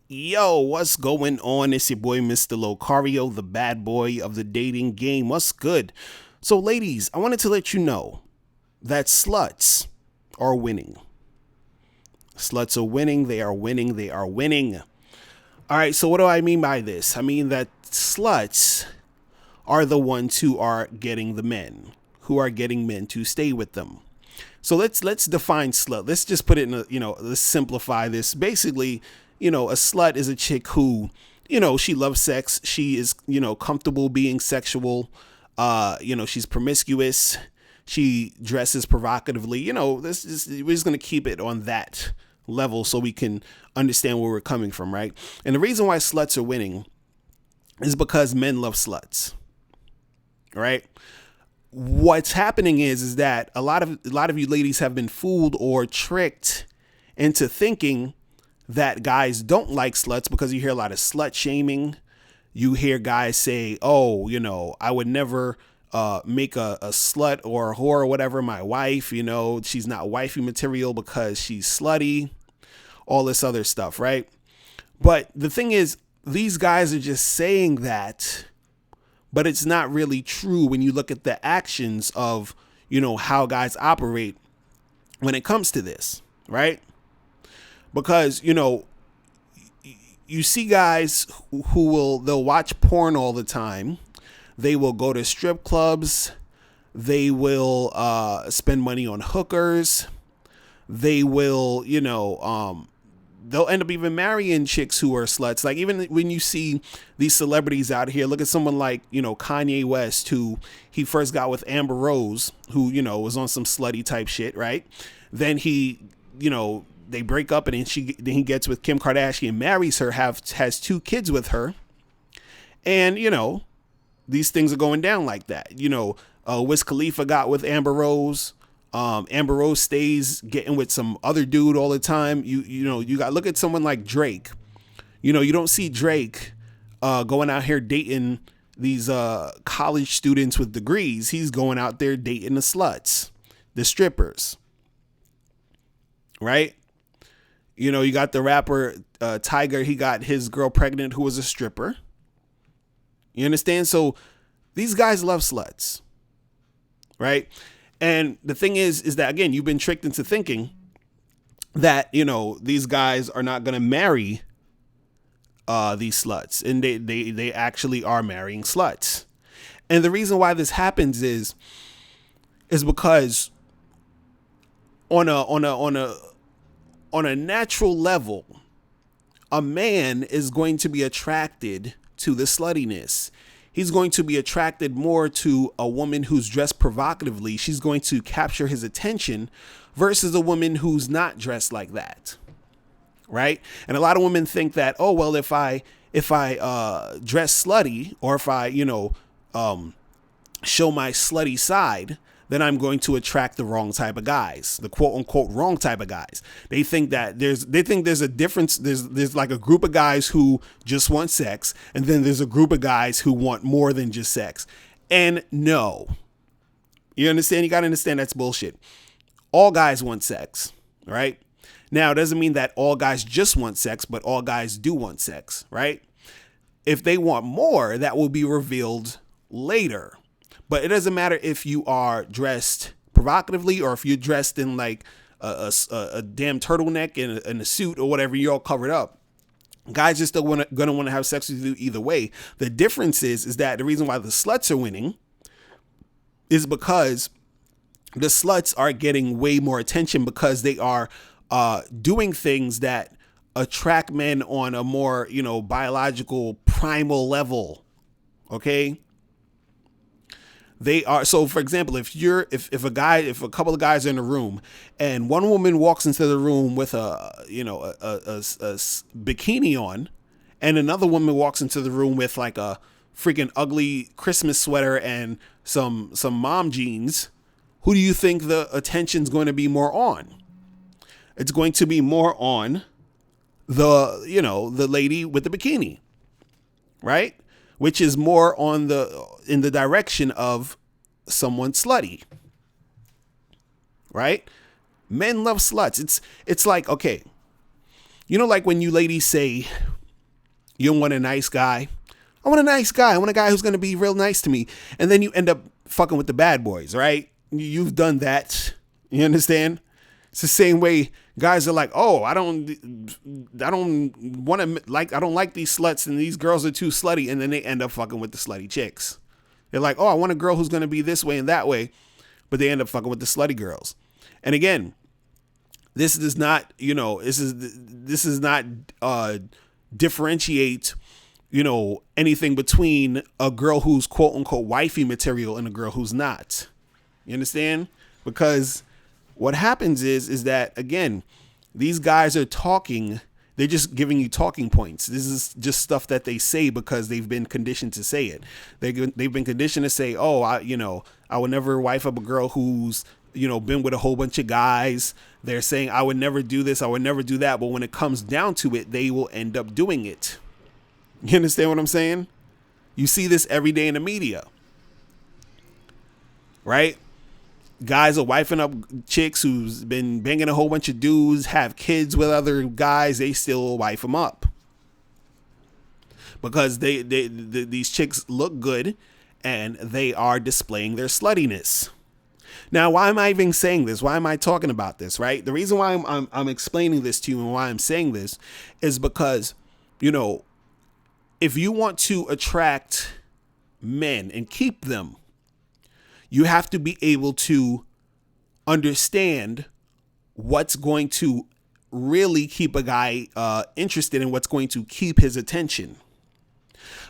Yo, what's going on? It's your boy, Mr. Locario, the bad boy of the dating game. What's good? So, ladies, I wanted to let you know that sluts are winning. Sluts are winning. They are winning. They are winning. All right, so what do I mean by this? I mean that sluts are the ones who are getting the men, who are getting men to stay with them. So let's define slut. Let's just put it in let's simplify this. Basically, a slut is a chick who, she loves sex. She is, comfortable being sexual. She's promiscuous. She dresses provocatively. We're just going to keep it on that level so we can understand where we're coming from, right? And the reason why sluts are winning is because men love sluts, right? What's happening is that a lot of you ladies have been fooled or tricked into thinking that guys don't like sluts because you hear a lot of slut shaming. You hear guys say, "Oh, I would never make a slut or a whore or whatever my wife. She's not wifey material because she's slutty." All this other stuff, right? But the thing is, these guys are just saying that. But it's not really true when you look at the actions of, how guys operate when it comes to this, right? Because, you see guys they'll watch porn all the time. They will go to strip clubs. They will spend money on hookers. They will, they'll end up even marrying chicks who are sluts. Like, even when you see these celebrities out here, look at someone like, Kanye West, who he first got with Amber Rose, who, was on some slutty type shit, right? Then he, they break up, and then he gets with Kim Kardashian, marries her, has 2 kids with her. And, these things are going down like that. Wiz Khalifa got with Amber Rose. Amber Rose stays getting with some other dude all the time. You got look at someone like Drake. You don't see Drake going out here dating these college students with degrees. He's going out there dating the sluts, the strippers, right? You got the rapper Tiger. He got his girl pregnant who was a stripper. You understand? So these guys love sluts, right? And the thing is that, again, you've been tricked into thinking that, these guys are not going to marry these sluts. And they actually are marrying sluts. And the reason why this happens is because on a natural level, a man is going to be attracted to the sluttiness. He's going to be attracted more to a woman who's dressed provocatively. She's going to capture his attention versus a woman who's not dressed like that. Right? And a lot of women think that, oh, well, if I dress slutty, or if I, show my slutty side, then I'm going to attract the wrong type of guys, the quote unquote wrong type of guys. They think there's a difference. There's like a group of guys who just want sex, and then there's a group of guys who want more than just sex. And no, you understand? You got to understand that's bullshit. All guys want sex, right? Now, it doesn't mean that all guys just want sex, but all guys do want sex, right? If they want more, that will be revealed later. But it doesn't matter if you are dressed provocatively or if you're dressed in like a damn turtleneck and a suit or whatever, you're all covered up. Guys are still going to want to have sex with you either way. The difference is that the reason why the sluts are winning is because the sluts are getting way more attention because they are doing things that attract men on a more, biological, primal level. Okay? They are, so for example, if a couple of guys are in a room and one woman walks into the room with a bikini on, and another woman walks into the room with like a freaking ugly Christmas sweater and some mom jeans, who do you think the attention's going to be more on? It's going to be more on the lady with the bikini, right? Which is more in the direction of someone slutty, right? Men love sluts. It's like, okay, like when you ladies say, You want a nice guy. I want a nice guy. I want a guy who's going to be real nice to me. And then you end up fucking with the bad boys, right? You've done that. You understand? It's the same way guys are like, oh, I don't want to like, I don't like these sluts and these girls are too slutty. And then they end up fucking with the slutty chicks. They're like, oh, I want a girl who's going to be this way and that way. But they end up fucking with the slutty girls. And again, this does not, this is not differentiate, anything between a girl who's quote unquote wifey material and a girl who's not. You understand? Because what happens is that, again, these guys are talking. They're just giving you talking points. This is just stuff that they say because they've been conditioned to say it. They've been conditioned to say, oh, I would never wife up a girl who's, been with a whole bunch of guys. They're saying, I would never do this. I would never do that. But when it comes down to it, they will end up doing it. You understand what I'm saying? You see this every day in the media, right? Guys are wifing up chicks who's been banging a whole bunch of dudes, have kids with other guys. They still wife them up because these chicks look good and they are displaying their sluttiness. Now, why am I even saying this? Why am I talking about this, right? The reason why I'm explaining this to you and why I'm saying this is because, if you want to attract men and keep them, you have to be able to understand what's going to really keep a guy interested in, what's going to keep his attention.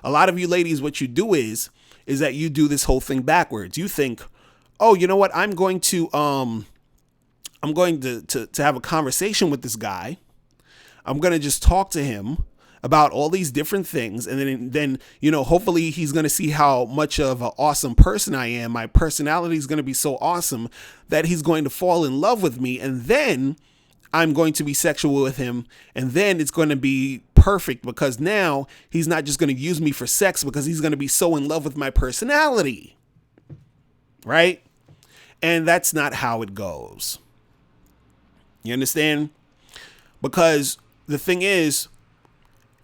A lot of you ladies, what you do is that you do this whole thing backwards. You think, oh, you know what? I'm going to have a conversation with this guy. I'm going to just talk to him about all these different things. And then, hopefully he's going to see how much of an awesome person I am. My personality is going to be so awesome that he's going to fall in love with me. And then I'm going to be sexual with him. And then it's going to be perfect because now he's not just going to use me for sex because he's going to be so in love with my personality. Right? And that's not how it goes. You understand? Because the thing is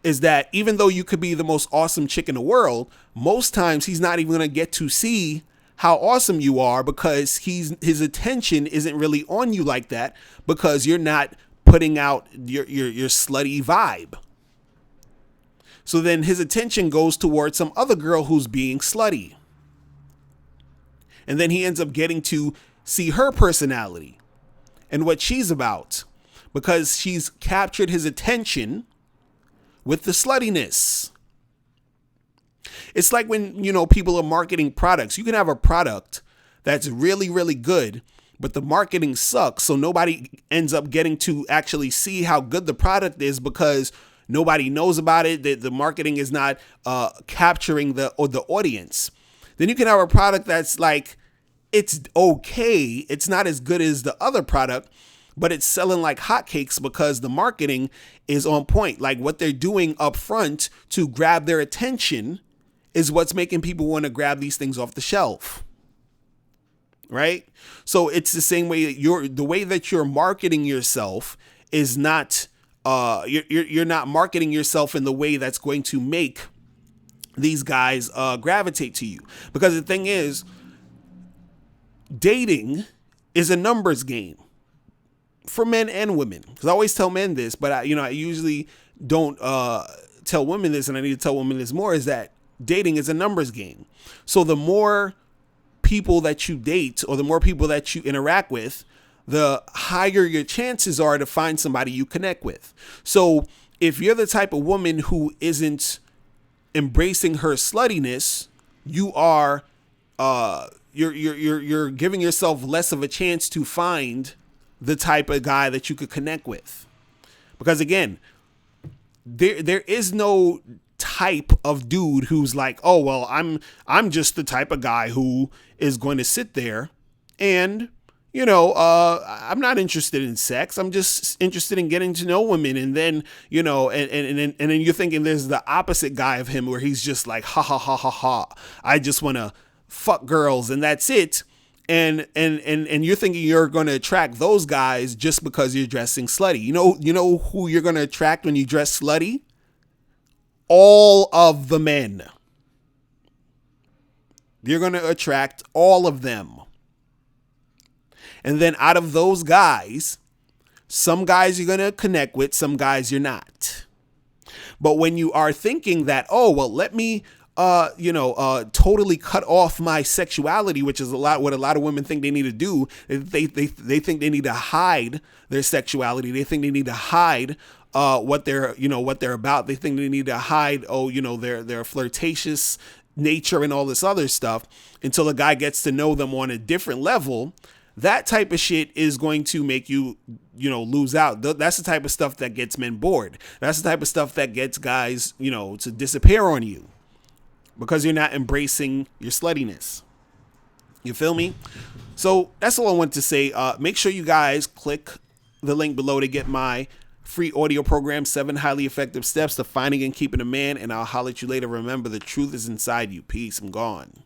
that even though you could be the most awesome chick in the world, most times he's not even going to get to see how awesome you are because his attention isn't really on you like that because you're not putting out your slutty vibe. So then his attention goes towards some other girl who's being slutty. And then he ends up getting to see her personality and what she's about because she's captured his attention with the sluttiness. It's like when, people are marketing products. You can have a product that's really, really good, but the marketing sucks. So nobody ends up getting to actually see how good the product is because nobody knows about it. The marketing is not capturing the audience. Then you can have a product that's like, it's okay. It's not as good as the other product, but it's selling like hotcakes because the marketing is on point. Like what they're doing up front to grab their attention is what's making people want to grab these things off the shelf. Right? So it's the same way that the way that you're marketing yourself is not, you're not marketing yourself in the way that's going to make these guys gravitate to you. Because the thing is, dating is a numbers game for men and women. Because I always tell men this, but I usually don't tell women this, and I need to tell women this more, is that dating is a numbers game. So the more people that you date or the more people that you interact with, the higher your chances are to find somebody you connect with. So if you're the type of woman who isn't embracing her sluttiness, you are you're giving yourself less of a chance to find the type of guy that you could connect with. Because again, there is no type of dude who's like, oh, well, I'm just the type of guy who is going to sit there and, I'm not interested in sex. I'm just interested in getting to know women. And then, and then you're thinking there's the opposite guy of him where he's just like, ha, ha, ha, ha, ha. I just want to fuck girls and that's it. And you're thinking you're going to attract those guys just because you're dressing slutty. You know who you're going to attract when you dress slutty? all of the men. You're going to attract all of them. And then out of those guys, some guys you're going to connect with, some guys you're not. But when you are thinking that, oh, well, let me, totally cut off my sexuality, which is what a lot of women think they need to do. They think they need to hide their sexuality. They think they need to hide what they're about. They think they need to hide, their flirtatious nature and all this other stuff until a guy gets to know them on a different level. That type of shit is going to make you, lose out. That's the type of stuff that gets men bored. That's the type of stuff that gets guys, to disappear on you because you're not embracing your sluttiness. You feel me? So that's all I wanted to say. Make sure you guys click the link below to get my free audio program, 7 highly effective steps to finding and keeping a man. And I'll holler at you later. Remember, the truth is inside you. Peace. I'm gone.